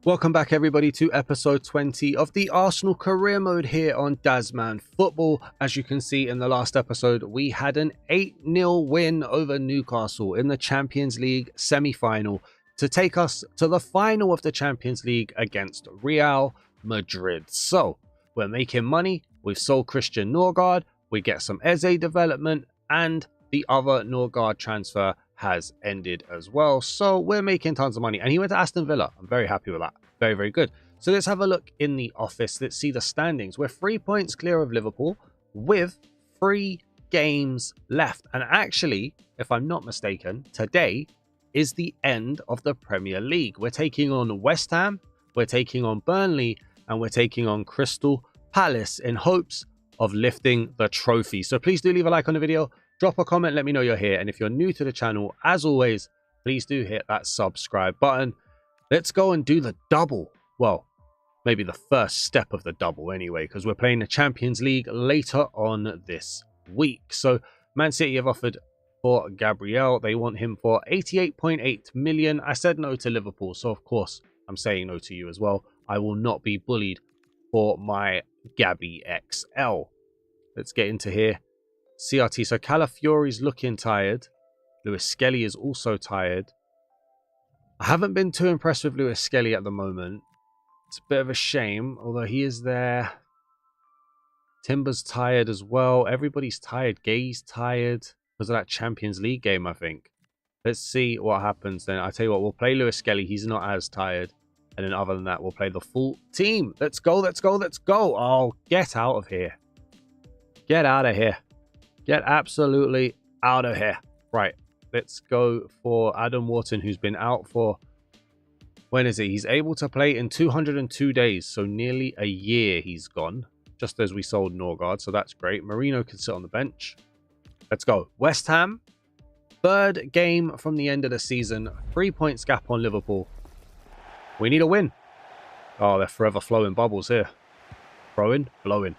Welcome back everybody to episode 20 of the Arsenal career mode here on Dazman Football. As you can see in the last episode, we had an 8-0 win over Newcastle in the Champions League semi-final to take us to the final of the Champions League against Real Madrid. So we're making money, we've sold Christian Norgard, we get some Eze development, and the other Norgard transfer has ended as well. So we're making tons of money. And he went to Aston Villa. I'm very happy with that. Very, very good. So let's have a look in the office. Let's see the standings. We're 3 points clear of Liverpool with 3 games left. And actually, if I'm not mistaken, today is the end of the Premier League. We're taking on West Ham, we're taking on Burnley, and we're taking on Crystal Palace in hopes of lifting the trophy. So please do leave a like on the video. Drop a comment, let me know you're here. And if you're new to the channel, as always, please do hit that subscribe button. Let's go and do the double. Well, maybe the first step of the double anyway, because we're playing the Champions League later on this week. So Man City have offered for Gabriel. They want him for 88.8 million. I said no to Liverpool, so of course I'm saying no to you as well. I will not be bullied for my Gabby XL. Let's get into here. CRT. So Calafiori's looking tired. Lewis Skelly is also tired. I haven't been too impressed with Lewis Skelly at the moment. It's a bit of a shame, although he is there. Timber's tired as well. Everybody's tired. Gay's tired because of that Champions League game, I think. Let's see what happens then. I tell you what, we'll play Lewis Skelly. He's not as tired. And then other than that, we'll play the full team. Let's go, let's go, let's go. Oh, get out of here. Get out of here. Get absolutely out of here. Right. Let's go for Adam Wharton, who's been out for... When is it? He's able to play in 202 days. So nearly a year he's gone. Just as we sold Norgard. So that's great. Marino can sit on the bench. Let's go. West Ham. 3rd game from the end of the season. 3 points gap on Liverpool. We need a win. Oh, they're forever flowing bubbles here. Throwing, blowing.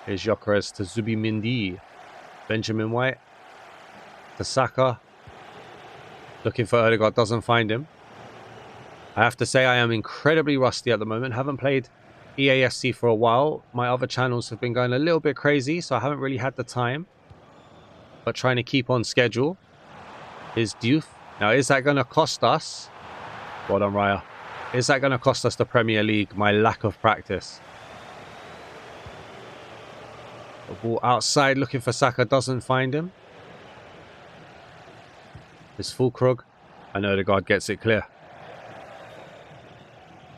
Here's Gyokeres to Zubimendi. Benjamin White. To Saka. Looking for Odegaard. Doesn't find him. I have to say I am incredibly rusty at the moment. Haven't played EAFC for a while. My other channels have been going a little bit crazy, so I haven't really had the time. But trying to keep on schedule. Here's Diouf. Now, is that going to cost us? Well done, Raya. Is that going to cost us the Premier League? My lack of practice. The ball outside, looking for Saka, doesn't find him. It's Fulkrug, and Odegaard gets it clear.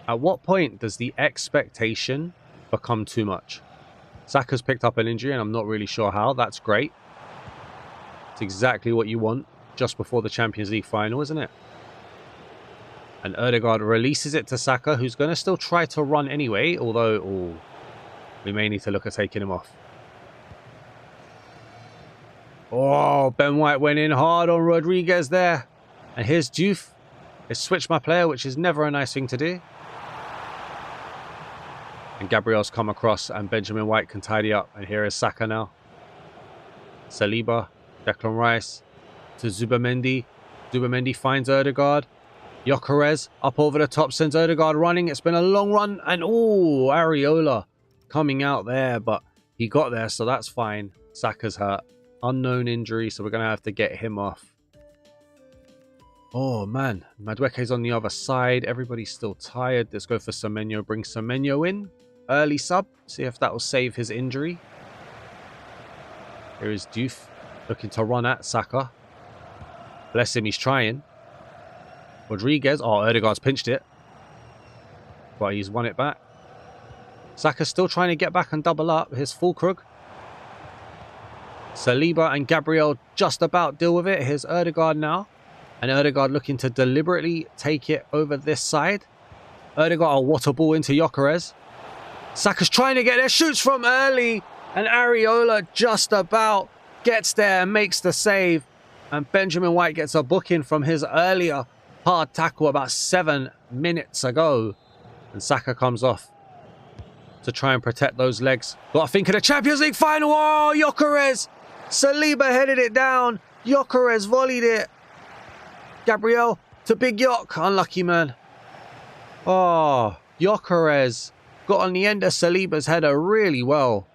At what point does the expectation become too much? Saka's picked up an injury, and I'm not really sure how. That's great. It's exactly what you want just before the Champions League final, isn't it? And Odegaard releases it to Saka, who's going to still try to run anyway, although we may need to look at taking him off. Oh, Ben White went in hard on Rodriguez there. And here's Diouf. They switched my player, which is never a nice thing to do. And Gabriel's come across and Benjamin White can tidy up. And here is Saka now. Saliba, Declan Rice to Zubimendi. Zubimendi finds Odegaard. Gyokeres up over the top, sends Odegaard running. It's been a long run. And Areola coming out there, but he got there, so that's fine. Saka's hurt. Unknown injury, so we're going to have to get him off. Oh, man. Madueke's on the other side. Everybody's still tired. Let's go for Semenyo. Bring Semenyo in. Early sub. See if that will save his injury. Here is Diouf. Looking to run at Saka. Bless him, he's trying. Rodriguez. Oh, Odegaard's pinched it. But he's won it back. Saka's still trying to get back and double up. Here's Fulkrug. Saliba and Gabriel just about deal with it. Here's Odegaard now. And Odegaard looking to deliberately take it over this side. Odegaard, what a ball into Gyokeres. Saka's trying to get there. Shoots from early. And Areola just about gets there and makes the save. And Benjamin White gets a booking from his earlier hard tackle about 7 minutes ago. And Saka comes off to try and protect those legs. Got to think of the Champions League final. Oh, Gyokeres. Saliba headed it down. Gyokeres volleyed it. Gabriel to Big Yok. Unlucky, man. Oh, Gyokeres got on the end of Saliba's header really well.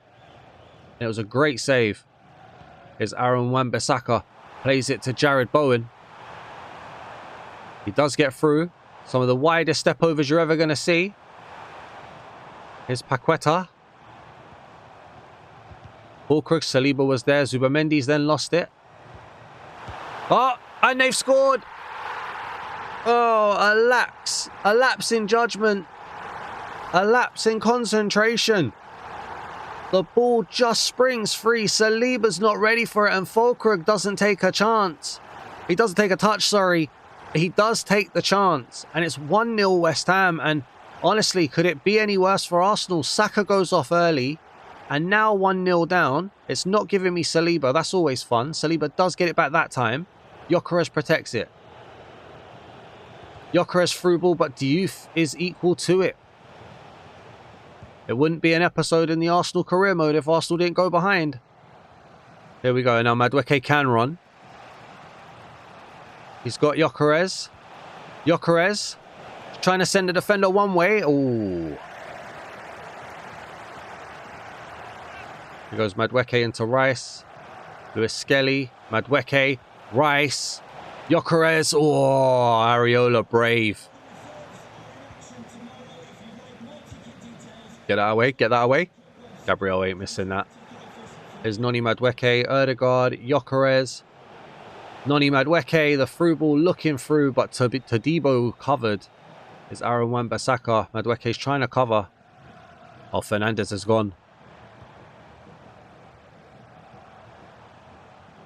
It was a great save. Here's Aaron Wan-Bissaka. Plays it to Jared Bowen. He does get through. Some of the widest stepovers you're ever going to see. Here's Paqueta. Fulkrug, Saliba was there. Zubamendi's then lost it. Oh, and they've scored. Oh, a lapse. A lapse in judgment. A lapse in concentration. The ball just springs free. Saliba's not ready for it, and Fulkrug doesn't take a chance. He doesn't take a touch, sorry. He does take the chance. And it's 1-0 West Ham. And honestly, could it be any worse for Arsenal? Saka goes off early. And now 1-0 down. It's not giving me Saliba. That's always fun. Saliba does get it back that time. Gyokeres protects it. Gyokeres through ball, but Diouf is equal to it. It wouldn't be an episode in the Arsenal career mode if Arsenal didn't go behind. Here we go. Now Madueke can run. He's got Gyokeres. Gyokeres trying to send the defender one way. Oh. Here goes Madueke into Rice. Lewis Skelly. Madueke. Rice. Gyokeres. Oh, Areola brave. Get that away. Get that away. Gabriel ain't missing that. There's Noni Madueke. Odegaard. Gyokeres. Noni Madueke. The through ball looking through, but Todibo covered. Is Aaron Wan-Bissaka. Madueke's trying to cover. Oh, Fernandez has gone.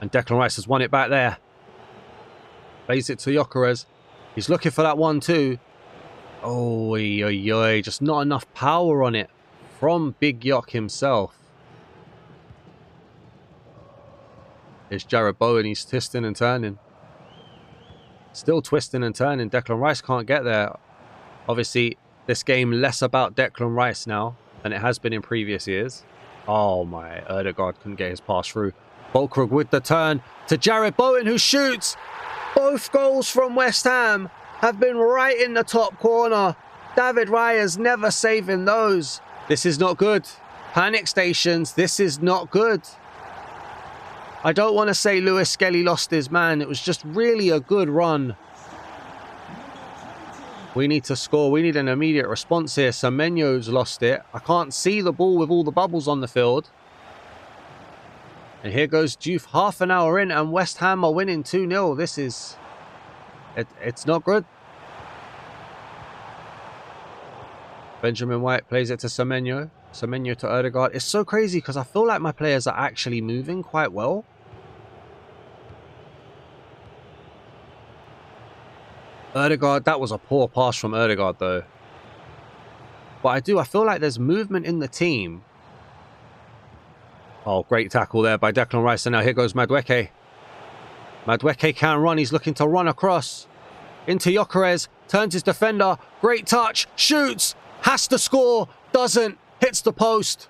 And Declan Rice has won it back there. Plays it to Gyokeres. He's looking for that 1-2. Oh, just not enough power on it from Big Yok himself. It's Jared Bowen. He's twisting and turning. Still twisting and turning. Declan Rice can't get there. Obviously, this game less about Declan Rice now than it has been in previous years. Oh my, Odegaard couldn't get his pass through. Fulkrug with the turn to Jared Bowen, who shoots. Both goals from West Ham have been right in the top corner. David Raya's never saving those. This is not good. Panic stations, this is not good. I don't want to say Lewis Skelly lost his man. It was just really a good run. We need to score. We need an immediate response here. Semenyo's lost it. I can't see the ball with all the bubbles on the field. And here goes Diouf half an hour in, and West Ham are winning 2-0. This is... It's not good. Benjamin White plays it to Semenyo. Semenyo to Odegaard. It's so crazy because I feel like my players are actually moving quite well. Odegaard, that was a poor pass from Odegaard though. But I feel like there's movement in the team. Oh, great tackle there by Declan Rice. And now here goes Madueke. Madueke can run. He's looking to run across. Into Gyokeres. Turns his defender. Great touch. Shoots. Has to score. Doesn't. Hits the post.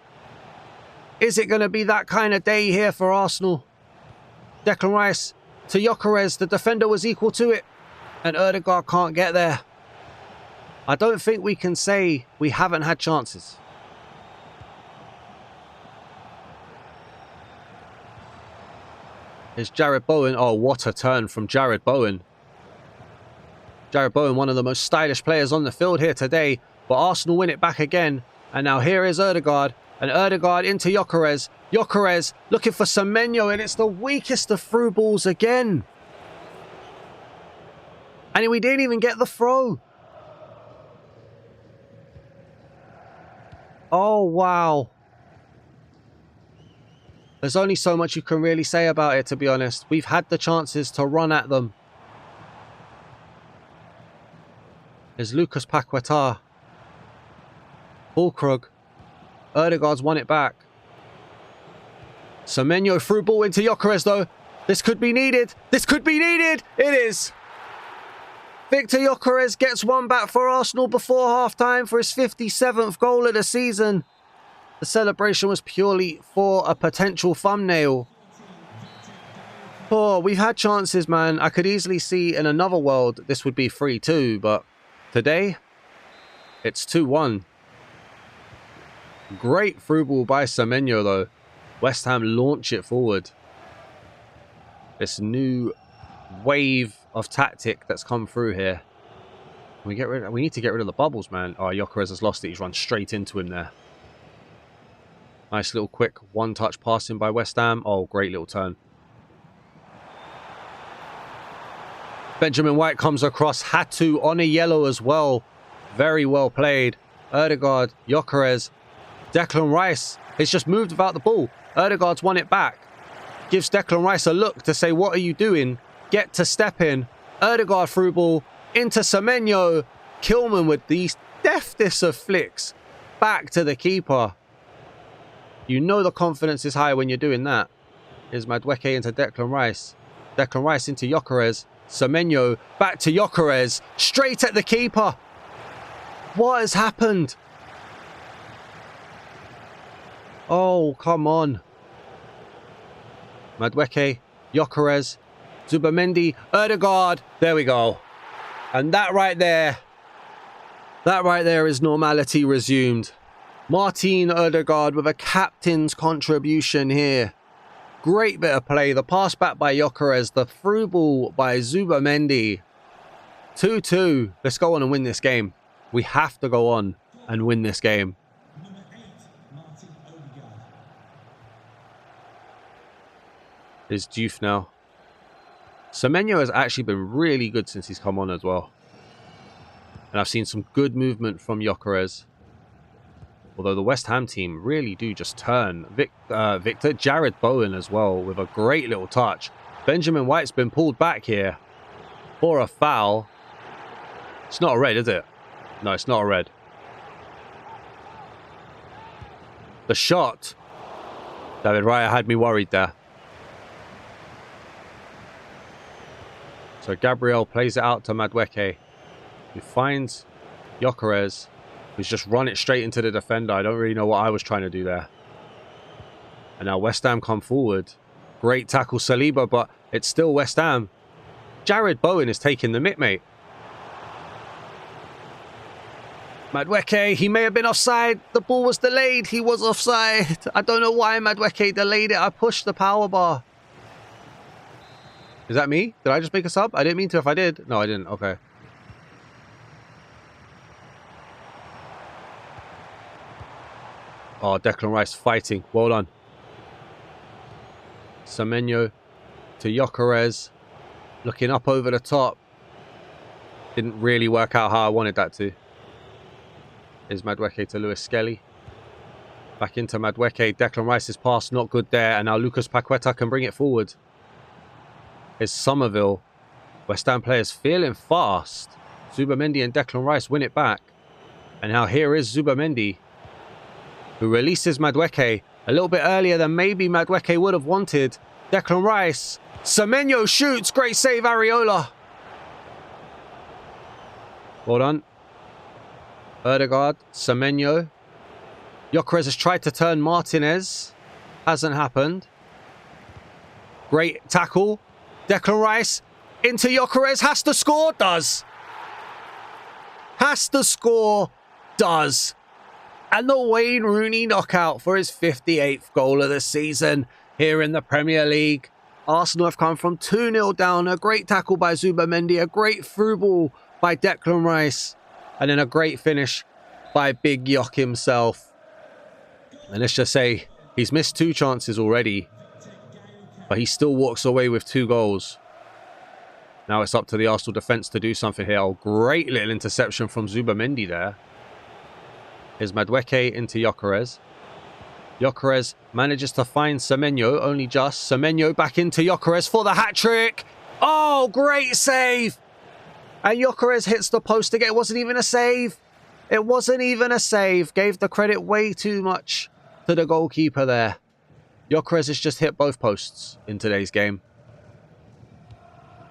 Is it going to be that kind of day here for Arsenal? Declan Rice to Gyokeres. The defender was equal to it. And Odegaard can't get there. I don't think we can say we haven't had chances. It's Jared Bowen. Oh, what a turn from Jared Bowen. Jared Bowen, one of the most stylish players on the field here today. But Arsenal win it back again. And now here is Odegaard. And Odegaard into Gyokeres. Gyokeres looking for Semenyo. And it's the weakest of through balls again. And we didn't even get the throw. Oh, wow. There's only so much you can really say about it, to be honest. We've had the chances to run at them. There's Lucas Paqueta. Fulkrug. Odegaard's won it back. Semenyo through ball into Gyokeres, though. This could be needed. This could be needed. It is. Victor Gyokeres gets one back for Arsenal before half-time for his 57th goal of the season. The celebration was purely for a potential thumbnail. Oh, we've had chances, man. I could easily see in another world this would be 3-2, but today, It's 2-1. Great through ball by Semenyo, though. West Ham launch it forward. This new wave of tactic that's come through here. We need to get rid of the bubbles, man. Oh, Gyokeres has lost it. He's run straight into him there. Nice little quick one-touch passing by West Ham. Oh, great little turn. Benjamin White comes across. Had to on a yellow as well. Very well played. Odegaard, Gyokeres, Declan Rice. He's just moved without the ball. Odegaard's won it back. Gives Declan Rice a look to say, what are you doing? Get to step in. Odegaard through ball into Semenyo. Kilman with the deftest of flicks. Back to the keeper. You know the confidence is high when you're doing that. Here's Madueke into Declan Rice. Declan Rice into Gyokeres. Semenyo back to Gyokeres. Straight at the keeper. What has happened? Oh, come on. Madueke, Gyokeres, Zubamendi, Odegaard. There we go. And that right there is normality resumed. Martin Odegaard with a captain's contribution here. Great bit of play. The pass back by Gyokeres. The through ball by Zubamendi. 2-2. Let's go on and win this game. We have to go on and win this game. Is Diouf now. Semenyo has actually been really good since he's come on as well. And I've seen some good movement from Gyokeres. Although the West Ham team really do just turn. Victor, Jared Bowen as well with a great little touch. Benjamin White's been pulled back here for a foul. It's not a red, is it? No, it's not a red. The shot. David Raya had me worried there. So Gabriel plays it out to Madueke, who finds Gyokeres, who's just run it straight into the defender. I don't really know what I was trying to do there. And now West Ham come forward. Great tackle, Saliba, but it's still West Ham. Jared Bowen is taking the mitt, mate. Madueke, he may have been offside. The ball was delayed. He was offside. I don't know why Madueke delayed it. I pushed the power bar. Is that me? Did I just make a sub? I didn't mean to if I did. No, I didn't. Okay. Oh, Declan Rice fighting. Well done. Semenyo to Gyokeres. Looking up over the top. Didn't really work out how I wanted that to. Here's Madueke to Lewis Skelly. Back into Madueke. Declan Rice's pass not good there. And now Lucas Paqueta can bring it forward. Here's Somerville. West Ham players feeling fast. Zubamendi and Declan Rice win it back. And now here is Zubamendi, who releases Madueke a little bit earlier than maybe Madueke would have wanted. Declan Rice. Semenyo shoots. Great save, Areola. Well done. Odegaard. Semenyo. Gyokeres has tried to turn Martinez. Hasn't happened. Great tackle. Declan Rice into Gyokeres. Has to score. Does. Has to score. Does. And the Wayne Rooney knockout for his 58th goal of the season here in the Premier League. Arsenal have come from 2-0 down. A great tackle by Zubamendi. A great through ball by Declan Rice. And then a great finish by Big Yok himself. And let's just say he's missed 2 chances already. But he still walks away with 2 goals. Now it's up to the Arsenal defence to do something here. Oh, great little interception from Zubamendi there. Here's Madueke into Gyokeres. Gyokeres manages to find Semenyo, only just. Semenyo back into Gyokeres for the hat-trick. Oh, great save. And Gyokeres hits the post again. It wasn't even a save. It wasn't even a save. Gave the credit way too much to the goalkeeper there. Gyokeres has just hit both posts in today's game.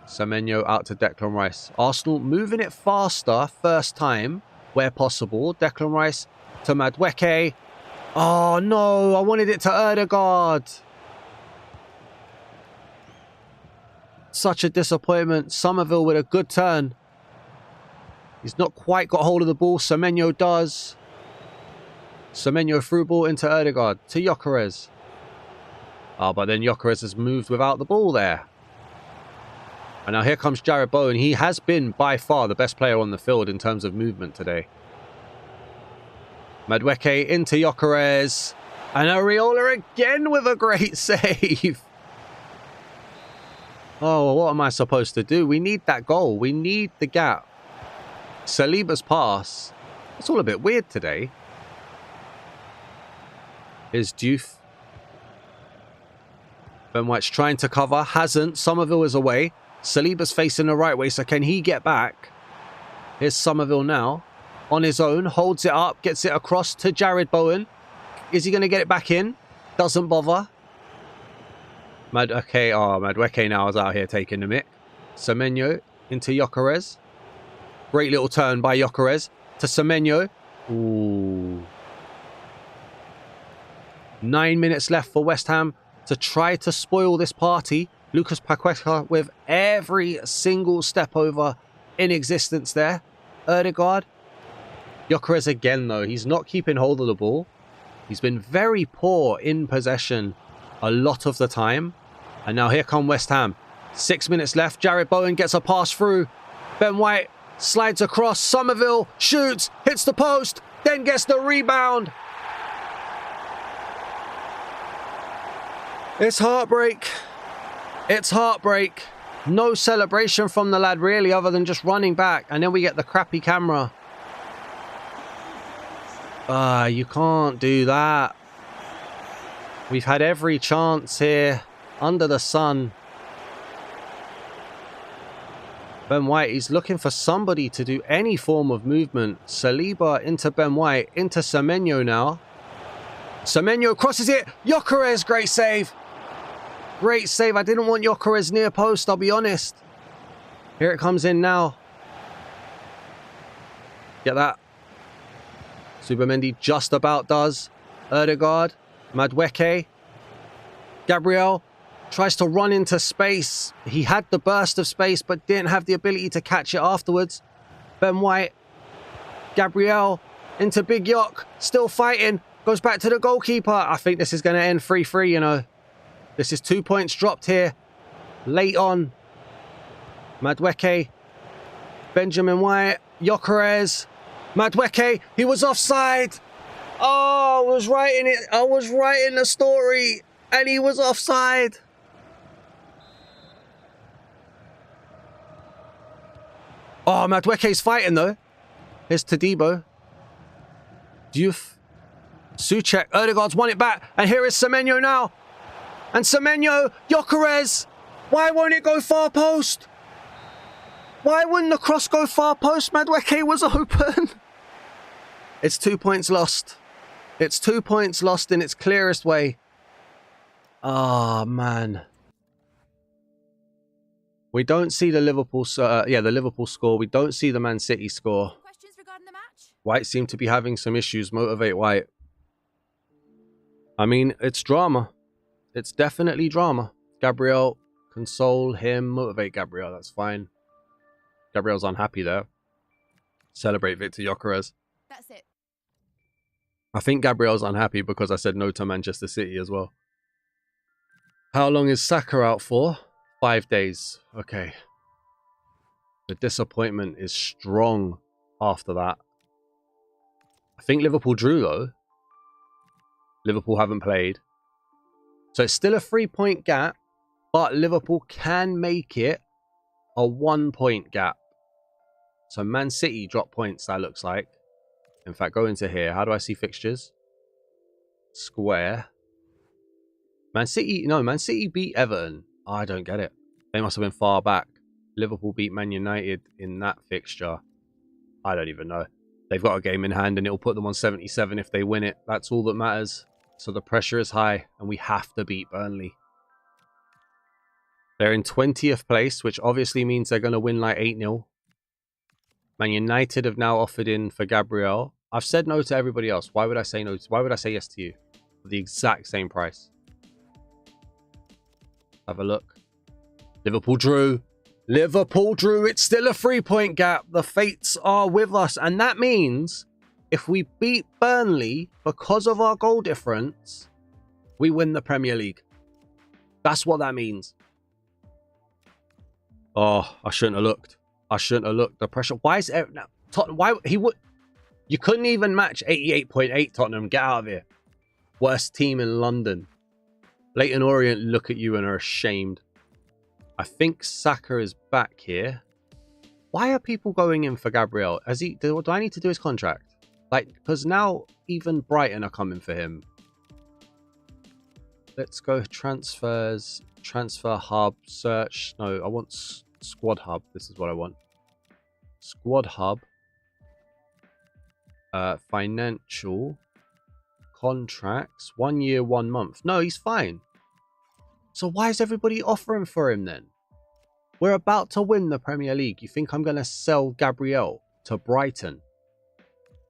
Semenyo out to Declan Rice. Arsenal moving it faster first time where possible. Declan Rice to Madueke. Oh no, I wanted it to Odegaard. Such a disappointment. Somerville with a good turn. He's not quite got hold of the ball. Semenyo does. Semenyo through ball into Odegaard. To Gyokeres. Oh, but then Gyokeres has moved without the ball there. And now here comes Jarrod Bowen. He has been by far the best player on the field in terms of movement today. Madueke into Gyokeres. And Areola again with a great save. Oh, what am I supposed to do? We need that goal. We need the gap. Saliba's pass. It's all a bit weird today. Here's Diouf. Ben White's trying to cover. Hasn't. Somerville is away. Saliba's facing the right way, so can he get back? Here's Somerville now. On his own. Holds it up. Gets it across to Jarrod Bowen. Is he going to get it back in? Doesn't bother. Madueke. Oh, Madueke now is out here taking the mick. Semenyo into Gyokeres. Great little turn by Gyokeres to Semenyo. Ooh. 9 minutes left for West Ham to try to spoil this party. Lucas Paqueta with every single step over in existence there. Odegaard. Gyokeres again, though. He's not keeping hold of the ball. He's been very poor in possession a lot of the time. And now here come West Ham. 6 minutes left. Jarrod Bowen gets a pass through. Ben White slides across. Somerville shoots. Hits the post. Then gets the rebound. It's heartbreak. It's heartbreak. No celebration from the lad really, other than just running back. And then we get the crappy camera. You can't do that. We've had every chance here under the sun. Ben White, he's looking for somebody to do any form of movement. Saliba into Ben White, into Semenyo now. Semenyo crosses it. Gyokeres, great save. Great save. I didn't want Gyokeres near post, I'll be honest. Here it comes in now. Get that. Subamendi just about does. Odegaard. Madueke. Gabriel tries to run into space. He had the burst of space, but didn't have the ability to catch it afterwards. Ben White. Gabriel into Big Yok. Still fighting. Goes back to the goalkeeper. I think this is going to end 3-3, you know. This is 2 points dropped here. Late on. Madueke. Benjamin White. Gyokeres. Madueke. He was offside. Oh, I was writing it. I was writing the story. And he was offside. Oh, Madueke's fighting though. Here's Todibo. Diouf. Souček. Odegaard's won it back. And here is Semenyo now. And Semenyo. Gyokeres. Why won't it go far post? Why wouldn't the cross go far post? Madueke was open. It's 2 points lost. It's 2 points lost in its clearest way. Ah, man. We don't see the Liverpool, the Liverpool score. We don't see the Man City score. Questions regarding the match? White seemed to be having some issues. Motivate White. I mean, it's drama. It's definitely drama. Gabriel, console him. Motivate Gabriel. That's fine. Gabriel's unhappy there. Celebrate Victor Gyokeres. That's it. I think Gabriel's unhappy because I said no to Manchester City as well. How long is Saka out for? 5 days. Okay. The disappointment is strong after that. I think Liverpool drew though. Liverpool haven't played. So it's still a 3-point gap, but Liverpool can make it a 1-point gap. So Man City drop points, that looks like. In fact, go into here. How do I see fixtures? Square. Man City beat Everton. Oh, I don't get it. They must have been far back. Liverpool beat Man United in that fixture. I don't even know. They've got a game in hand and it'll put them on 77 if they win it. That's all that matters. So the pressure is high and we have to beat Burnley. They're in 20th place, which obviously means they're going to win like 8-0. Man United have now offered in for Gabriel. I've said no to everybody else. Why would I say no? Why would I say yes to you? For the exact same price. Have a look. Liverpool drew. Liverpool drew. It's still a 3-point gap. The fates are with us. And that means if we beat Burnley because of our goal difference, we win the Premier League. That's what that means. Oh, I shouldn't have looked. I shouldn't have looked. The pressure. Why is it? Why he would? You couldn't even match 88.8 Tottenham. Get out of here. Worst team in London. Leighton Orient look at you and are ashamed. I think Saka is back here. Why are people going in for Gabriel? Do I need to do his contract? Like, because now even Brighton are coming for him. Let's go transfers, transfer hub, search. No, I want squad hub. This is what I want. Squad hub. Financial. Contracts. 1 year, 1 month. No, he's fine. So why is everybody offering for him then? We're about to win the Premier League. You think I'm going to sell Gabriel to Brighton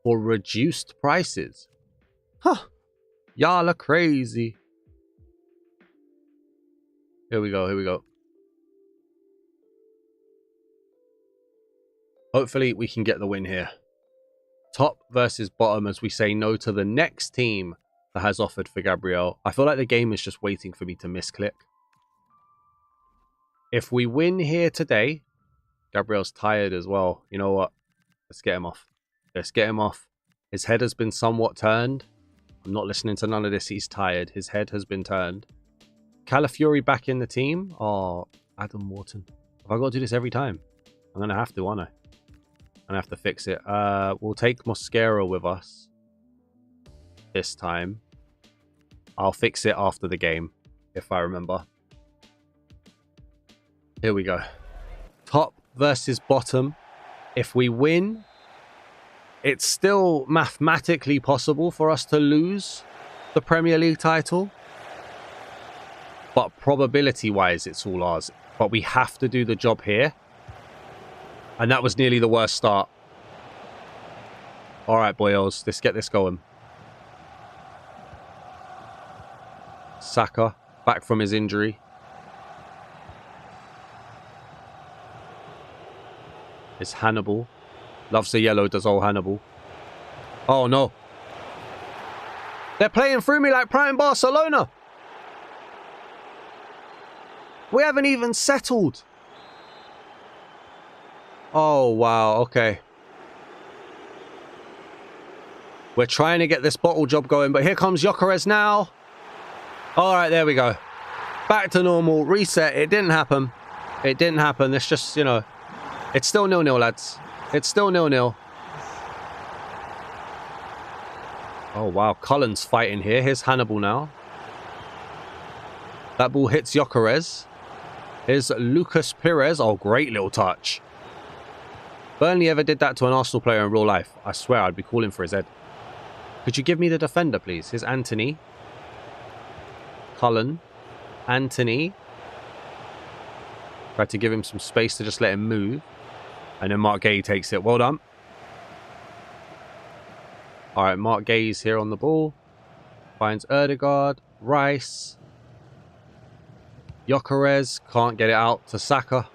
for reduced prices? Huh. Y'all are crazy. Here we go. Here we go. Hopefully we can get the win here. Top versus bottom as we say no to the next team that has offered for Gabriel. I feel like the game is just waiting for me to misclick. If we win here today, Gabriel's tired as well. You know what? Let's get him off. Let's get him off. His head has been somewhat turned. I'm not listening to none of this. He's tired. His head has been turned. Calafiori back in the team. Oh, Adam Wharton. Have I got to do this every time? I'm going to have to, aren't I? I'm going to have to fix it. We'll take Mosquera with us this time. I'll fix it after the game, if I remember. Here we go. Top versus bottom. If we win, it's still mathematically possible for us to lose the Premier League title. But probability-wise, it's all ours. But we have to do the job here. And that was nearly the worst start. All right, boyos. Let's get this going. Saka, back from his injury. It's Hannibal. Loves the yellow, does old Hannibal. Oh, no. They're playing through me like prime Barcelona. We haven't even settled. Oh, wow. Okay. We're trying to get this bottle job going, but here comes Gyokeres now. All right, there we go. Back to normal. Reset. It didn't happen. It didn't happen. It's just, you know, it's still 0-0, lads. It's still 0-0. Oh, wow. Cullen's fighting here. Here's Hannibal now. That ball hits Gyokeres. Here's Lucas Pires. Oh, great little touch. Burnley ever did that to an Arsenal player in real life, I swear I'd be calling for his head. Could you give me the defender, please? Here's Anthony. Cullen. Anthony. Tried to give him some space to just let him move. And then Mark Gay takes it. Well done. Alright, Mark Gay's here on the ball. Finds Odegaard. Rice. Gyokeres. Can't get it out to Saka.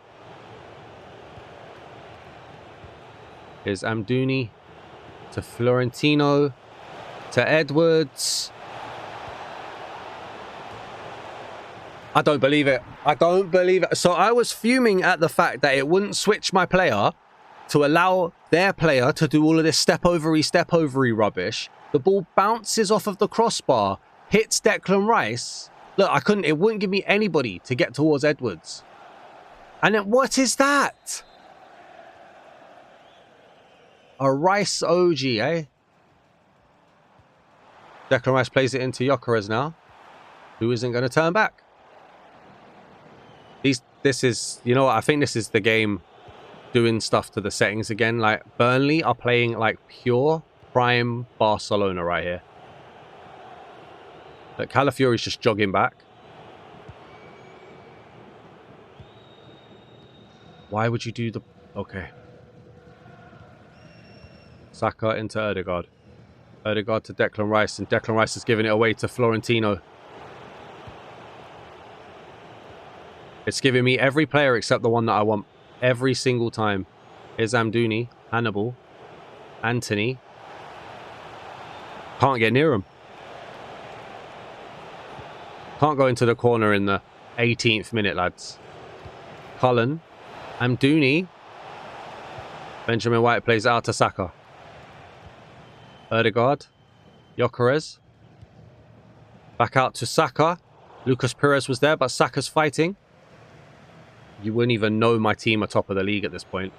Here's Amdouni. To Florentino. To Edwards. I don't believe it. I don't believe it. So I was fuming at the fact that it wouldn't switch my player to allow their player to do all of this step-overy rubbish. The ball bounces off of the crossbar, hits Declan Rice. Look, it wouldn't give me anybody to get towards Edwards. And then what is that? A Rice OG, eh? Declan Rice plays it into Gyokeres now, who isn't going to turn back. This is, you know what, I think this is the game doing stuff to the settings again. Like, Burnley are playing like pure prime Barcelona right here. But Calafiori's just jogging back. Why would you do the... Okay. Saka into Odegaard. Odegaard to Declan Rice, and Declan Rice is giving it away to Florentino. It's giving me every player except the one that I want every single time. Here's Amdouni, Hannibal, Anthony. Can't get near him. Can't go into the corner in the 18th minute, lads. Cullen, Amdouni. Benjamin White plays out to Saka. Odegaard, Gyokeres. Back out to Saka. Lucas Perez was there, but Saka's fighting. You wouldn't even know my team are top of the league at this point.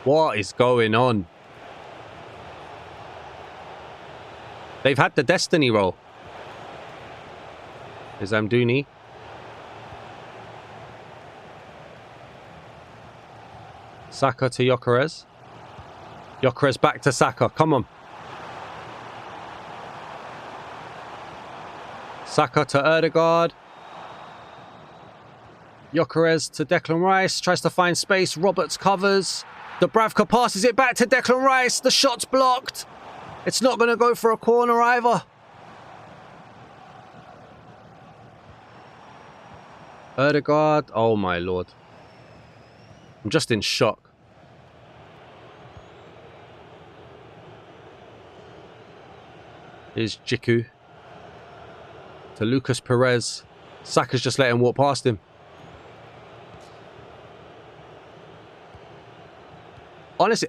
What is going on? They've had the destiny roll. Here's Amdouni. Saka to Gyokeres. Gyokeres back to Saka. Come on. Saka to Odegaard. Gyokeres to Declan Rice. Tries to find space. Roberts covers. Dubravka passes it back to Declan Rice. The shot's blocked. It's not going to go for a corner either. Odegaard. Oh my lord. I'm just in shock. Here's Jiku. To Lucas Perez. Saka's just let him walk past him. Honestly,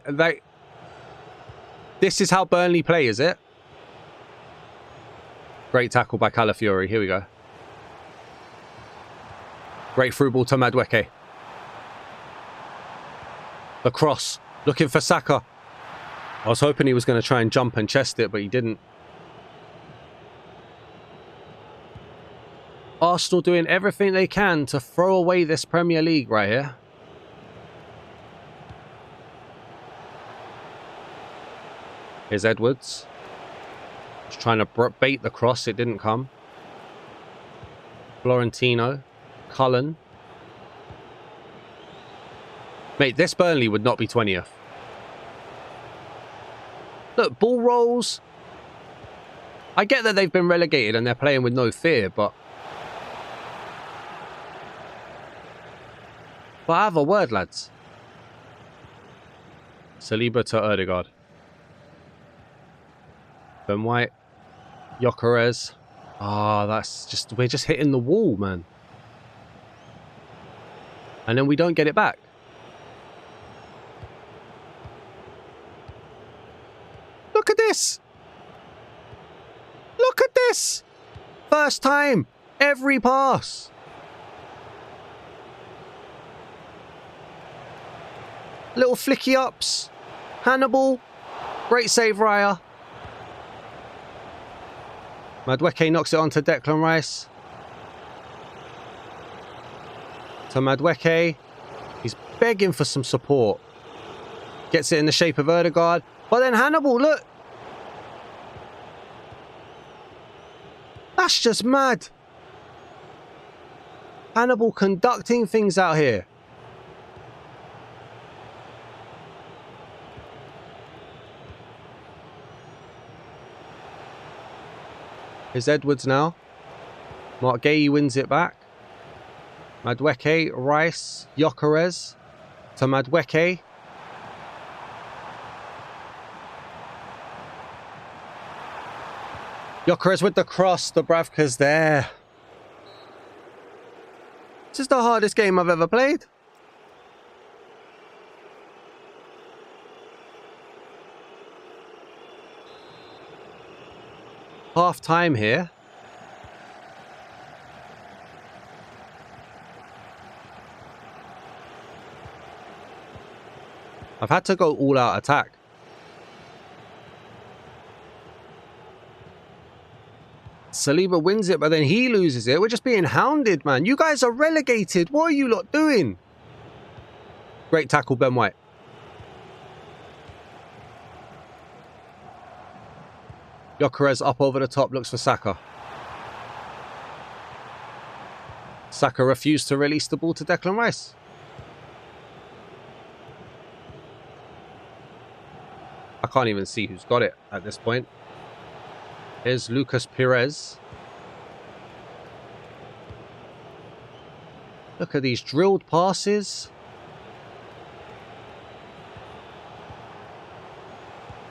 this is how Burnley play, is it? Great tackle by Calafiori. Here we go. Great through ball to Madueke. The cross. Looking for Saka. I was hoping he was going to try and jump and chest it, but he didn't. Arsenal doing everything they can to throw away this Premier League right here. Here's Edwards. Just trying to bait the cross. It didn't come. Florentino. Cullen. Mate, this Burnley would not be 20th. Look, ball rolls. I get that they've been relegated and they're playing with no fear, but I have a word, lads. Saliba to Odegaard. Ben White. Gyokeres. That's just... We're just hitting the wall, man. And then we don't get it back. Look at this. Look at this. First time. Every pass. Little flicky ups. Hannibal. Great save, Raya. Madueke knocks it onto Declan Rice. To Madueke. He's begging for some support. Gets it in the shape of Odegaard. But then Hannibal, look. That's just mad. Hannibal conducting things out here. Here's Edwards now. Mark Gay wins it back. Madueke, Rice, Gyokeres to Madueke. Gyokeres with the cross. Dubravka's there. This is the hardest game I've ever played. Half time here. I've had to go all out attack. Saliba wins it, but then he loses it. We're just being hounded, man. You guys are relegated. What are you lot doing? Great tackle, Ben White. Gyokeres up over the top, looks for Saka. Saka refused to release the ball to Declan Rice. I can't even see who's got it at this point. Here's Lucas Perez. Look at these drilled passes.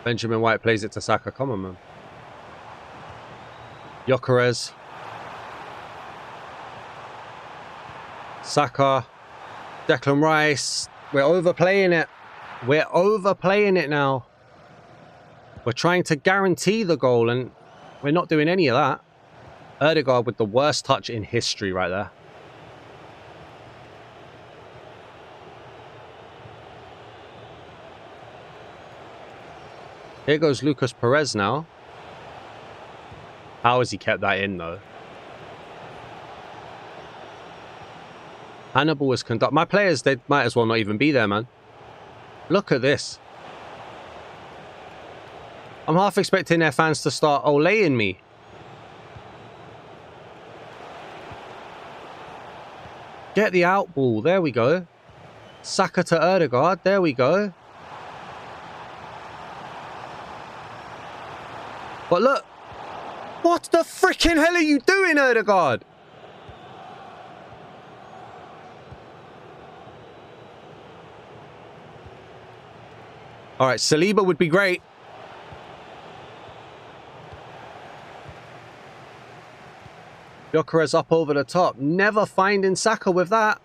Benjamin White plays it to Saka. Come on, man. Gyokeres. Saka. Declan Rice. We're overplaying it. We're overplaying it now. We're trying to guarantee the goal and we're not doing any of that. Odegaard with the worst touch in history right there. Here goes Lucas Perez now. How has he kept that in though? Hannibal is conduct. My players, they might as well not even be there, man. Look at this. I'm half expecting their fans to start olaying me. Get the out ball. There we go. Saka to Odegaard. There we go. But look. What the freaking hell are you doing, Odegaard? All right, Saliba would be great. Gyokeres up over the top. Never finding Saka with that.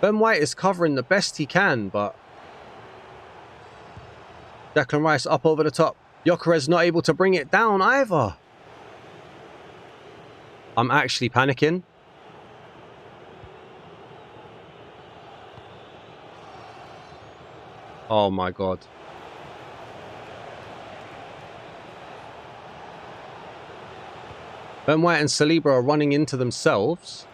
Ben White is covering the best he can, but Declan Rice up over the top. Gyokeres not able to bring it down either. I'm actually panicking. Oh my God. Ben White and Saliba are running into themselves.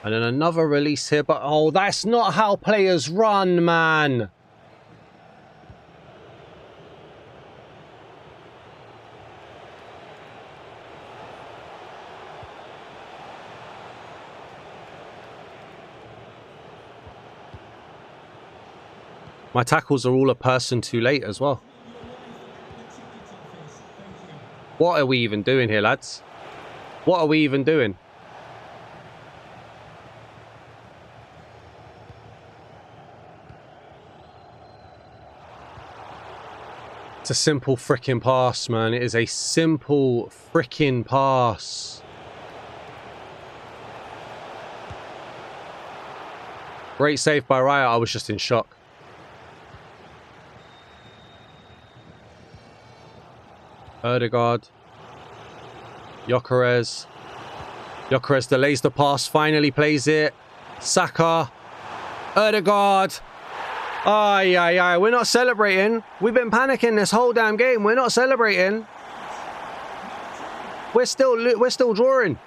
And then another release here, but oh, that's not how players run, man. My tackles are all a person too late as well. What are we even doing here, lads? What are we even doing? It's a simple freaking pass, man. It is a simple freaking pass. Great save by Raya. I was just in shock. Odegaard. Gyokeres. Gyokeres delays the pass. Finally plays it. Saka. Odegaard. Ay, ay, ay. We're not celebrating. We've been panicking this whole damn game. We're not celebrating. We're still drawing.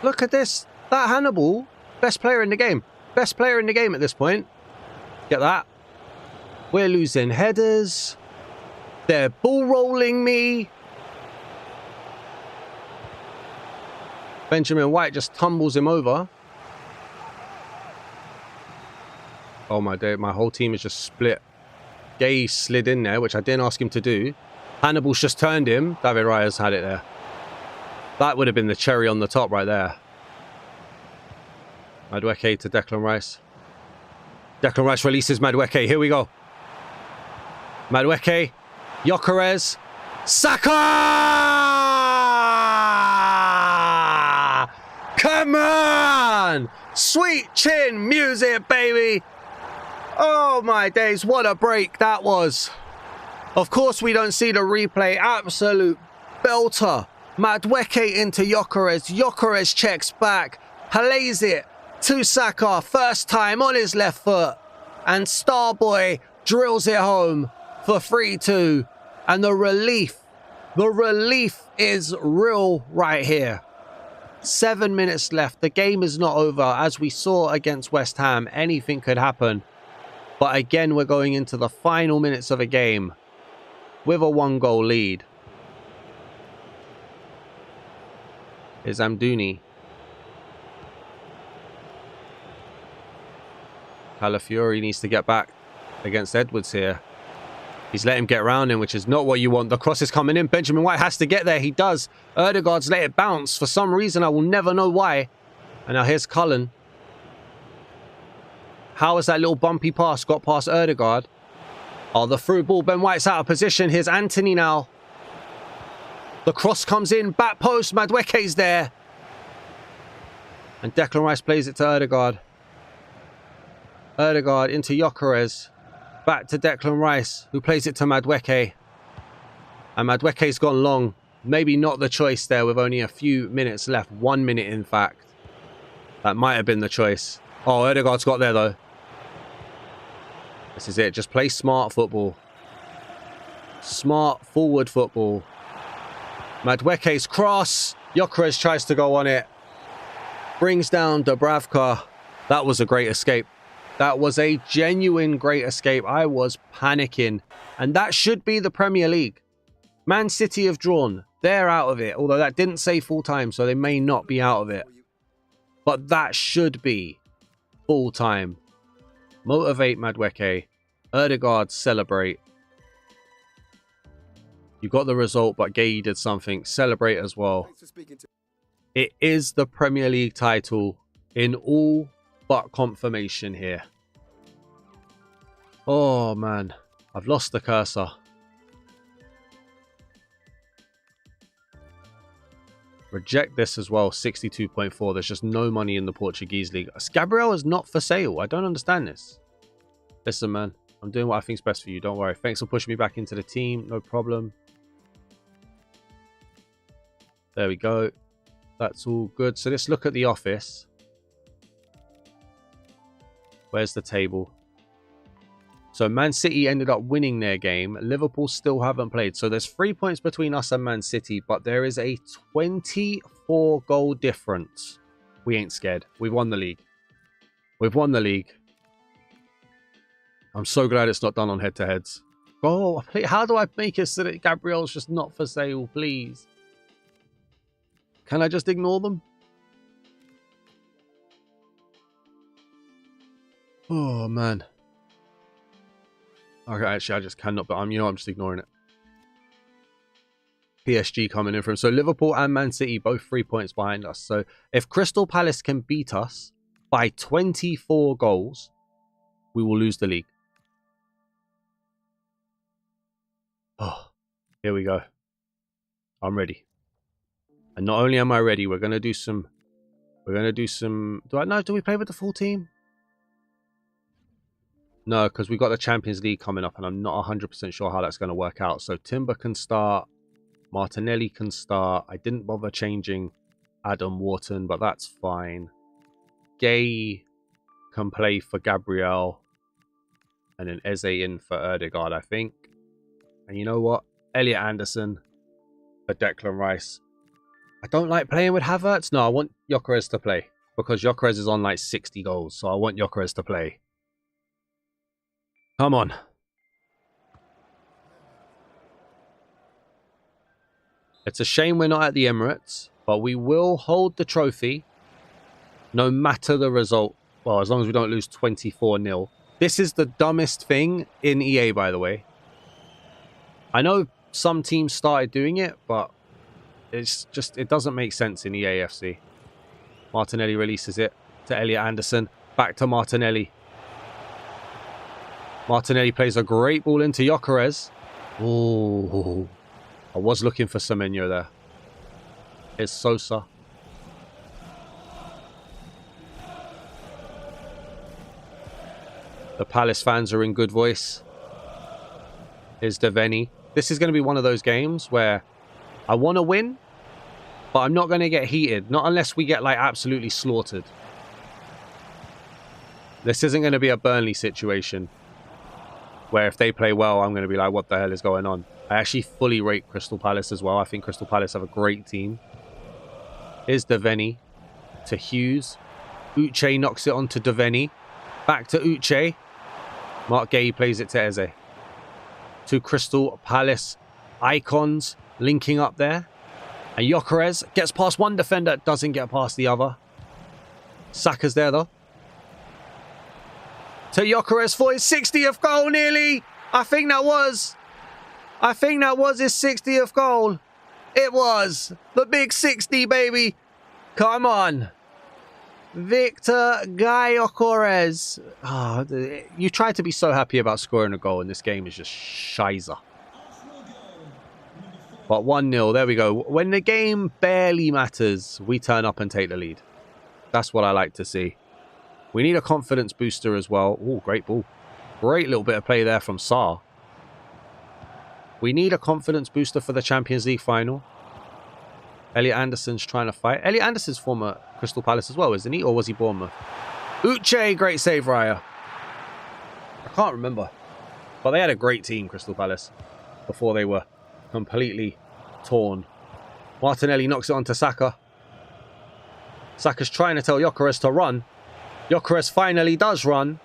Look at this. That Hannibal, best player in the game. Best player in the game at this point. Get that. We're losing headers. They're ball rolling me. Benjamin White just tumbles him over. Oh my day, my whole team is just split. Gay slid in there, which I didn't ask him to do. Hannibal's just turned him. David Raya's had it there. That would have been the cherry on the top right there. Madueke to Declan Rice. Declan Rice releases Madueke. Here we go. Madueke. Gyokeres. Saka! Come on! Sweet chin music, baby! Oh my days, what a break that was. Of course we don't see the replay. Absolute belter. Madueke into Gyokeres. Gyokeres checks back. Halays it to Saka. First time on his left foot. And Starboy drills it home for 3-2. And the relief is real right here. 7 minutes left. The game is not over. As we saw against West Ham, anything could happen. But again, we're going into the final minutes of a game. with a 1-goal lead. Is Amdouni. Calafiori needs to get back against Edwards here. He's let him get around him, which is not what you want. The cross is coming in. Benjamin White has to get there. He does. Odegaard's let it bounce. For some reason, I will never know why. And now here's Cullen. How has that little bumpy pass got past Odegaard? Oh, the through ball. Ben White's out of position. Here's Anthony now. The cross comes in. Back post. Madueke's there. And Declan Rice plays it to Odegaard. Odegaard into Gyokeres. Back to Declan Rice, who plays it to Madueke. And Madueke's gone long. Maybe not the choice there with only a few minutes left. 1 minute, in fact. That might have been the choice. Oh, Odegaard's got there, though. This is it. Just play smart football. Smart forward football. Madueke's cross. Gyokeres tries to go on it. Brings down Dubravka. That was a great escape. That was a genuine great escape. I was panicking. And that should be the Premier League. Man City have drawn. They're out of it. Although that didn't say full time, so they may not be out of it. But that should be full time. Motivate Madueke. Odegaard celebrate. You got the result, but Gay did something. Celebrate as well. It is the Premier League title in all but confirmation here. Oh man, I've lost the cursor. Reject this as well. 62.4. There's just no money in the Portuguese league. Gabriel is not for sale. I don't understand this. Listen, man, I'm doing what I think's best for you. Don't worry. Thanks for pushing me back into the team. No problem. There we go. That's all good. So let's look at the office. Where's the table? So Man City ended up winning their game. Liverpool still haven't played. So there's 3 points between us and Man City, but there is a 24 goal difference. We ain't scared. We've won the league. We've won the league. I'm so glad it's not done on head-to-heads. Oh, how do I make it so that Gabriel's just not for sale, please? Can I just ignore them? Oh, man. Okay, actually, I just cannot, but I'm just ignoring it. PSG coming in from. So Liverpool and Man City, both 3 points behind us. So if Crystal Palace can beat us by 24 goals, we will lose the league. Oh, here we go. I'm ready. And not only am I ready, we're going to do some... Do we play with the full team? No, because we've got the Champions League coming up and I'm not 100% sure how that's going to work out. So Timber can start. Martinelli can start. I didn't bother changing Adam Wharton, but that's fine. Gay can play for Gabriel. And then Eze in for Odegaard, I think. And you know what? Elliot Anderson for Declan Rice. I don't like playing with Havertz. No, I want Gyokeres to play. Because Gyokeres is on like 60 goals. So I want Gyokeres to play. Come on. It's a shame we're not at the Emirates. But we will hold the trophy. No matter the result. Well, as long as we don't lose 24-0. This is the dumbest thing in EA, by the way. I know some teams started doing it, but it's just, it doesn't make sense in EAFC. Martinelli releases it to Elliot Anderson. Back to Martinelli. Martinelli plays a great ball into Gyokeres. Oh, I was looking for Semenyo there. It's Sosa. The Palace fans are in good voice. Here's Deveni. This is going to be one of those games where I want to win, but I'm not going to get heated. Not unless we get like absolutely slaughtered. This isn't going to be a Burnley situation where if they play well, I'm going to be like, what the hell is going on? I actually fully rate Crystal Palace as well. I think Crystal Palace have a great team. Here's Deveni to Hughes. Uche knocks it on to Deveni. Back to Uche. Mark Gay plays it to Eze. Two Crystal Palace icons linking up there. And Gyokeres gets past one defender, doesn't get past the other. Saka's there though. To Gyokeres for his 60th goal nearly. I think that was his 60th goal. It was. The big 60, baby. Come on. Victor Gyokeres. Oh, you try to be so happy about scoring a goal, and this game is just shizer. But 1-0, there we go. When the game barely matters, we turn up and take the lead. That's what I like to see. We need a confidence booster as well. Oh, great ball. Great little bit of play there from Sarr. We need a confidence booster for the Champions League final. Elliot Anderson's trying to fight. Elliot Anderson's former Crystal Palace as well, isn't he? Or was he Bournemouth? Uche, great save, Raya. I can't remember. But they had a great team, Crystal Palace, before they were completely torn. Martinelli knocks it onto Saka. Saka's trying to tell Gyokeres to run. Gyokeres finally does run.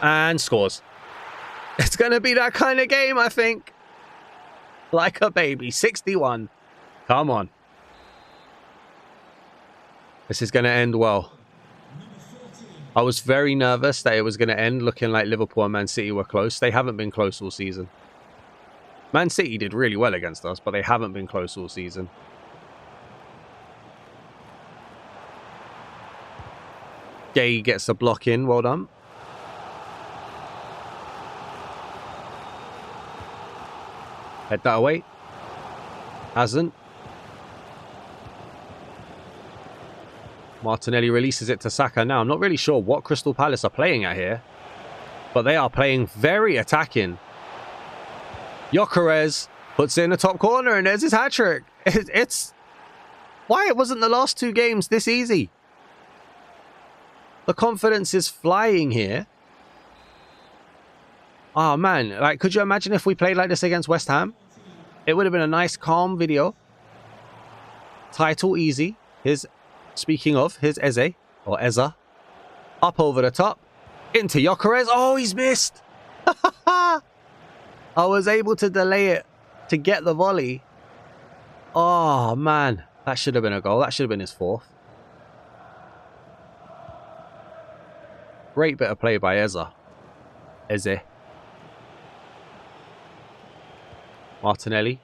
And scores. It's going to be that kind of game, I think. Like a baby. 61. Come on. This is going to end well. I was very nervous that it was going to end looking like Liverpool and Man City were close. They haven't been close all season. Man City did really well against us, but they haven't been close all season. Gay gets a block in. Well done. Head that away. Hasn't. Martinelli releases it to Saka now. I'm not really sure what Crystal Palace are playing at here, but they are playing very attacking. Gyokeres puts it in the top corner and there's his hat-trick. It's... Why it wasn't the last two games this easy? The confidence is flying here. Oh, man. Like, could you imagine if we played like this against West Ham? It would have been a nice, calm video. Title easy. Speaking of, here's Eze. Or Eza. Up over the top. Into Gyokeres. Oh, he's missed. I was able to delay it to get the volley. Oh, man. That should have been a goal. That should have been his fourth. Great bit of play by Eze. Martinelli.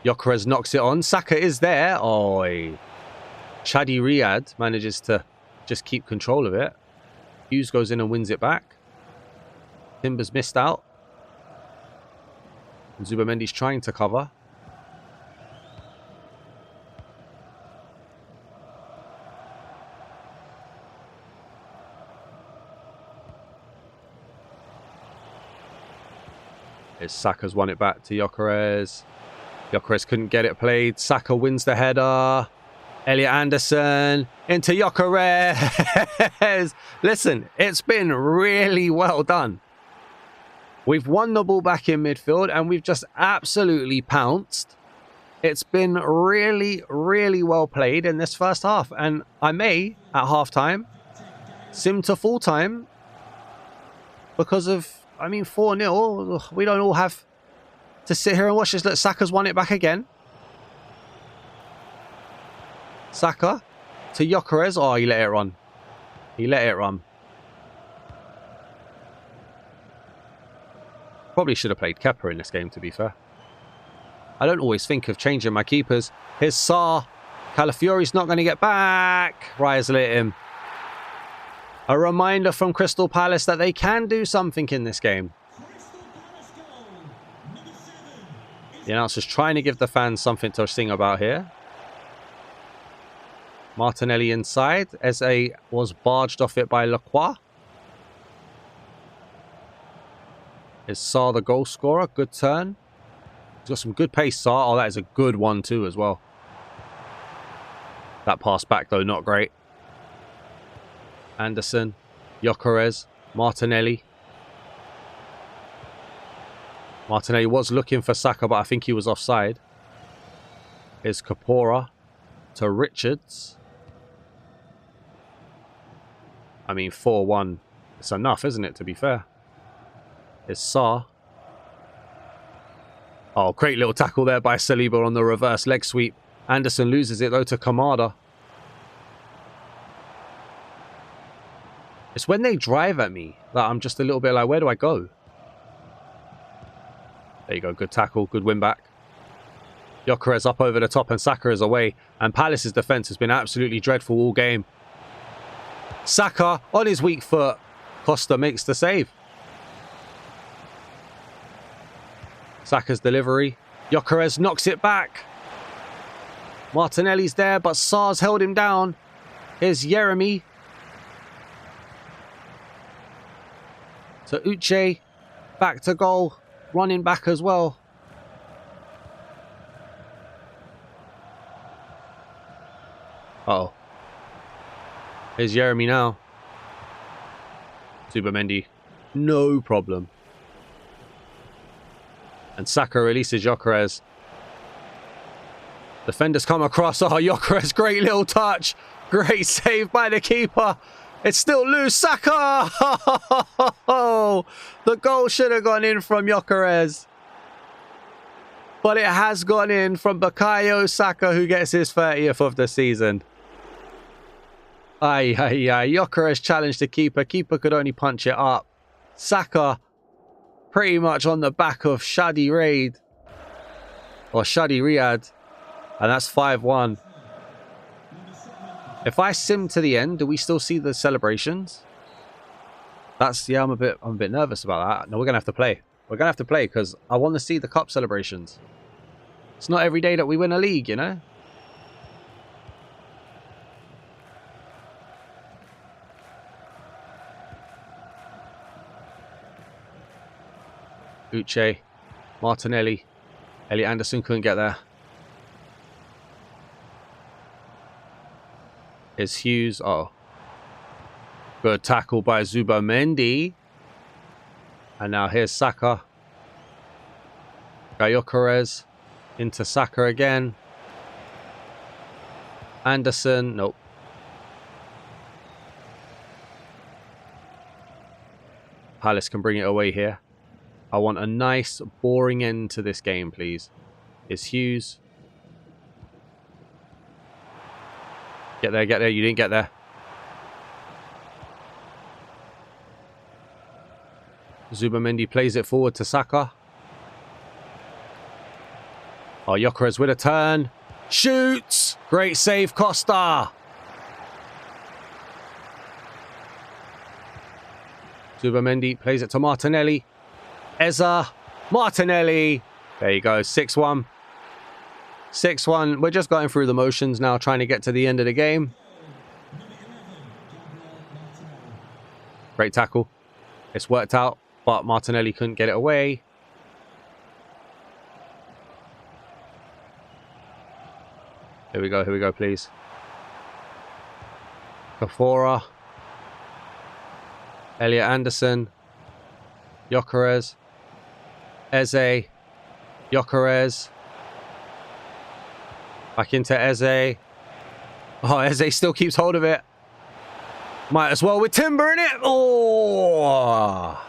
Gyokeres knocks it on. Saka is there. Oh, Chadi Riyad manages to just keep control of it. Hughes goes in and wins it back. Timber's missed out. And Zubamendi's trying to cover. Saka's won it back to Gyokeres. Gyokeres couldn't get it played. Saka wins the header. Elliot Anderson into Gyokeres. Listen, it's been really well done. We've won the ball back in midfield and we've just absolutely pounced. It's been really, really well played in this first half. And I may, at half-time, sim to full-time because of... 4-0. We don't all have to sit here and watch this. Look, Saka's won it back again. Saka to Gyokeres. Oh, he let it run. He let it run. Probably should have played Kepa in this game, to be fair. I don't always think of changing my keepers. Here's Sarr. Calafiori's not going to get back. Raya's lit him. A reminder from Crystal Palace that they can do something in this game. The announcer's trying to give the fans something to sing about here. Martinelli inside. Eze was barged off it by Lacroix. Is Sarr the goal scorer? Good turn. He's got some good pace, Sarr. Oh, that is a good one too as well. That pass back though, not great. Anderson, Gyokeres, Martinelli. Martinelli was looking for Saka, but I think he was offside. Here's Kapora to Richards. 4-1. It's enough, isn't it, to be fair? It's Sa. Oh, great little tackle there by Saliba on the reverse leg sweep. Anderson loses it though to Kamada. It's when they drive at me that I'm just a little bit like, where do I go? There you go, good tackle, good win back. Gyokeres up over the top and Saka is away. And Palace's defence has been absolutely dreadful all game. Saka on his weak foot. Costa makes the save. Saka's delivery. Gyokeres knocks it back. Martinelli's there, but Sar's held him down. Here's Jeremy. So Uche back to goal. Running back as well. Uh-oh. Here's Jeremy now. Zubamendi. No problem. And Saka releases Gyokeres. Defenders come across. Oh, Gyokeres, great little touch. Great save by the keeper. It's still loose. Saka! The goal should have gone in from Gyokeres. But it has gone in from Bukayo Saka, who gets his 30th of the season. Aye. Gyokeres challenged the keeper. Keeper could only punch it up. Saka pretty much on the back of Shadi Raid. Or Shadi Riyad. And that's 5-1. If I sim to the end, do we still see the celebrations? That's, yeah, I'm a bit nervous about that. No, we're going to have to play. We're going to have to play because I want to see the cup celebrations. It's not every day that we win a league, you know? Uche, Martinelli, Elliot Anderson couldn't get there. Is Hughes. Oh. Good tackle by Zubamendi. And now here's Saka. Gyokeres into Saka again. Anderson. Nope. Palace can bring it away here. I want a nice, boring end to this game, please. Is Hughes. Get there, get there. You didn't get there. Zubamendi plays it forward to Saka. Oh, Gyokeres with a turn. Shoots! Great save, Costa. Zubamendi plays it to Martinelli. Eza. Martinelli. There you go. 6-1. 6-1. We're just going through the motions now, trying to get to the end of the game. Great tackle. It's worked out, but Martinelli couldn't get it away. Here we go, please. Kafora. Elliot Anderson. Gyokeres. Eze. Gyokeres. Back into Eze. Oh, Eze still keeps hold of it. Might as well with Timber in it. Oh!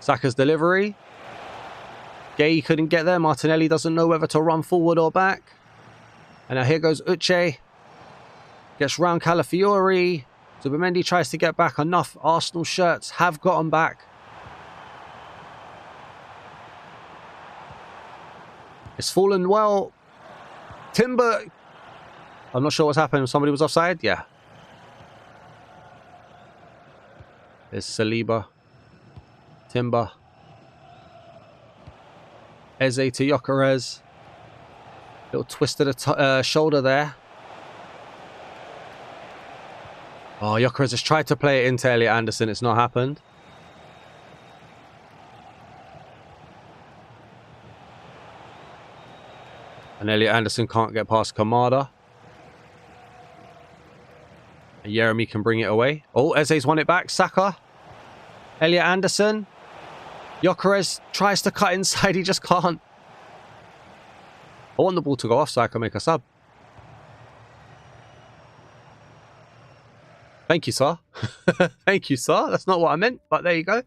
Saka's delivery. Gay couldn't get there. Martinelli doesn't know whether to run forward or back. And now here goes Uche. Gets round Calafiori. Zubamendi tries to get back. Enough Arsenal shirts have gotten back. It's fallen well. Timber. I'm not sure what's happened. Somebody was offside? Yeah. There's Saliba. Timber. Eze to Gyokeres. Little twist of the shoulder there. Oh, Gyokeres has tried to play it into Elliot Anderson. It's not happened. And Elliot Anderson can't get past Kamada. And Jeremy can bring it away. Oh, Eze's won it back. Saka. Elliot Anderson. Gyokeres tries to cut inside. He just can't. I want the ball to go off so I can make a sub. Thank you, sir. Thank you, sir. That's not what I meant, but there you go.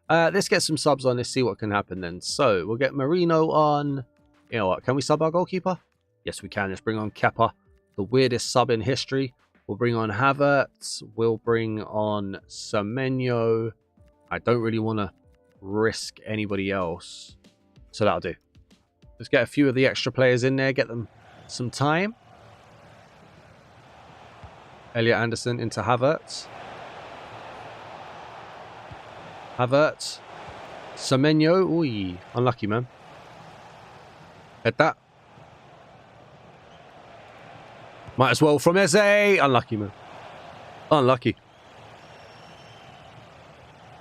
Let's get some subs on. Let's see what can happen then. So we'll get Marino on. You know what? Can we sub our goalkeeper? Yes, we can. Let's bring on Kepa, the weirdest sub in history. We'll bring on Havertz. We'll bring on Semenyo. I don't really want to risk anybody else, so that'll do. Let's get a few of the extra players in there. Get them some time. Elliot Anderson into Havertz. Havertz. Semenyo. Ooh, unlucky, man. Hit that. Might as well from Eze. Unlucky, man. Unlucky.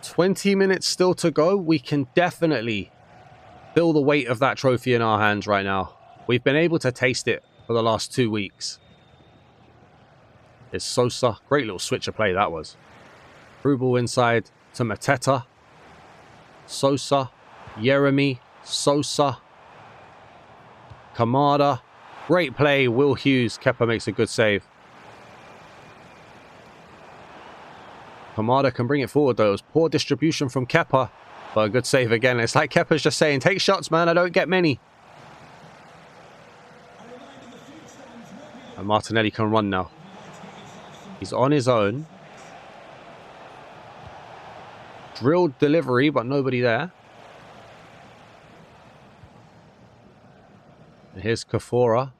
20 minutes still to go. We can definitely feel the weight of that trophy in our hands right now. We've been able to taste it for the last 2 weeks. It's Sosa. Great little switch of play that was. Through ball inside to Mateta. Sosa. Yeremy. Sosa. Kamada. Great play. Will Hughes. Kepa makes a good save. Kamada can bring it forward though. It was poor distribution from Kepa. But a good save again. It's like Kepa's just saying, take shots, man. I don't get many. And Martinelli can run now. He's on his own. Drilled delivery, but nobody there. And here's Kafora.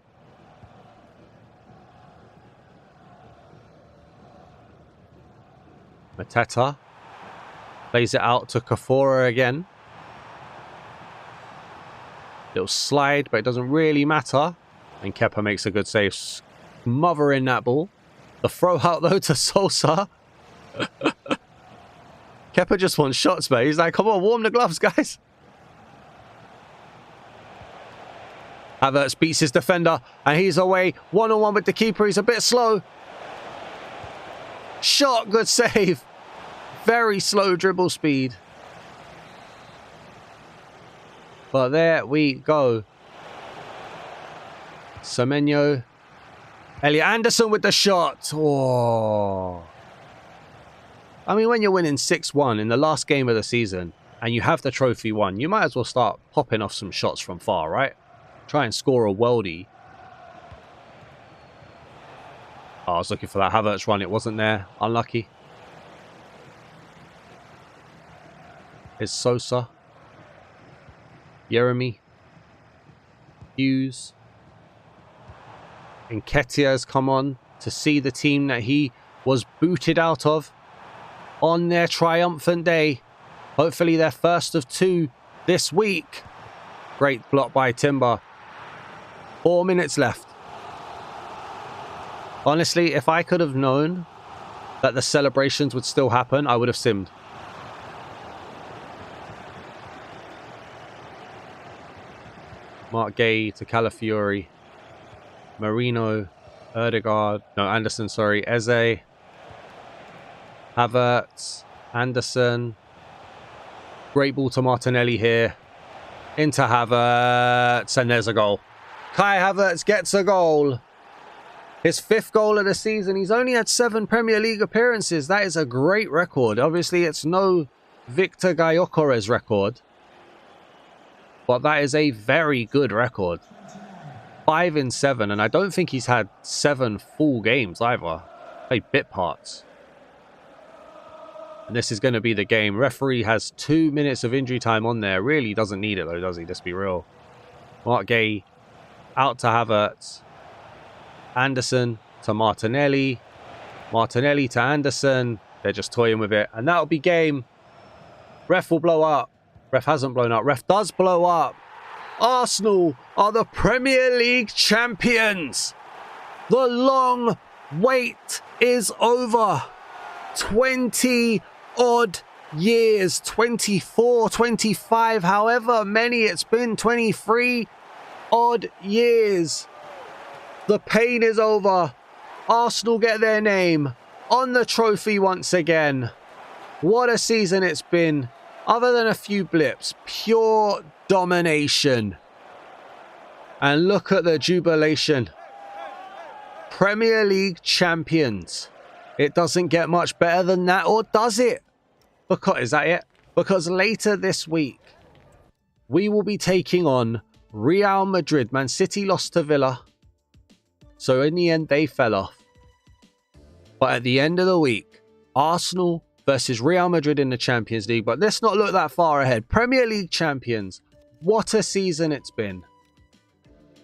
Mateta. Plays it out to Kafora again. Little slide, but it doesn't really matter. And Kepa makes a good save. Smothering that ball. The throw out though to Sosa. Kepa just wants shots, mate. He's like, come on, warm the gloves, guys. Havertz beats his defender and he's away. One-on-one with the keeper. He's a bit slow. Shot, good save. Very slow dribble speed. But there we go. Semenyo. Elliot Anderson with the shot. Oh. I mean, when you're winning 6-1 in the last game of the season and you have the trophy won, you might as well start popping off some shots from far, right? Try and score a worldie. Oh, I was looking for that Havertz run. It wasn't there. Unlucky. Here's Sosa. Yeremy. Hughes. Nketiah has come on to see the team that he was booted out of on their triumphant day. Hopefully their first of 2 this week. Great block by Timber. 4 minutes left. Honestly, if I could have known that the celebrations would still happen, I would have simmed. Mark Gay to Calafiori. Marino, Odegaard, no, Anderson, sorry, Eze, Havertz, Anderson. Great ball to Martinelli here. Into Havertz, and there's a goal. Kai Havertz gets a goal. His 5th goal of the season. He's only had 7 Premier League appearances. That is a great record. Obviously, it's no Victor Gyokeres record. But that is a very good record. 5 in 7, and I don't think he's had 7 full games either. Played bit parts. And this is going to be the game. Referee has 2 minutes of injury time on there. Really doesn't need it though, does he? Let's be real. Mark Gay out to Havertz. Anderson to Martinelli. Martinelli to Anderson. They're just toying with it. And that'll be game. Ref will blow up. Ref hasn't blown up. Ref does blow up. Arsenal are the Premier League champions. The long wait is over. 20 odd years. 24, 25, however many it's been. 23 odd years. The pain is over. Arsenal get their name on the trophy once again. What a season it's been. Other than a few blips, pure domination. And look at the jubilation. Premier League champions. It doesn't get much better than that, or does it? Because, is that it? Because later this week, we will be taking on Real Madrid. Man City lost to Villa. So in the end, they fell off. But at the end of the week, Arsenal versus Real Madrid in the Champions League. But let's not look that far ahead. Premier League champions. What a season it's been.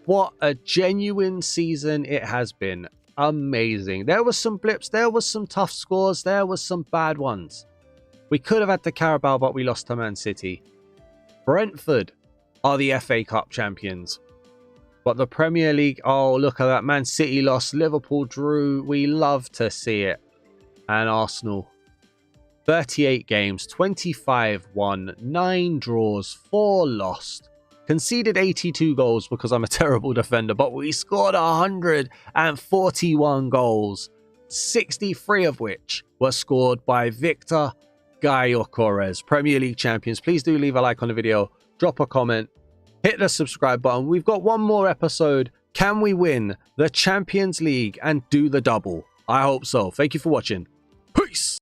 What a genuine season it has been. Amazing. There was some blips. There was some tough scores. There was some bad ones. We could have had the Carabao, but we lost to Man City. Brentford are the FA Cup champions. But the Premier League, oh, look at that. Man City lost. Liverpool drew. We love to see it. And Arsenal, 38 games, 25 won, 9 draws, 4 lost. Conceded 82 goals because I'm a terrible defender, but we scored 141 goals, 63 of which were scored by Victor Gyokeres. Premier League champions. Please do leave a like on the video, drop a comment, hit the subscribe button. We've got one more episode. Can we win the Champions League and do the double? I hope so. Thank you for watching. Peace!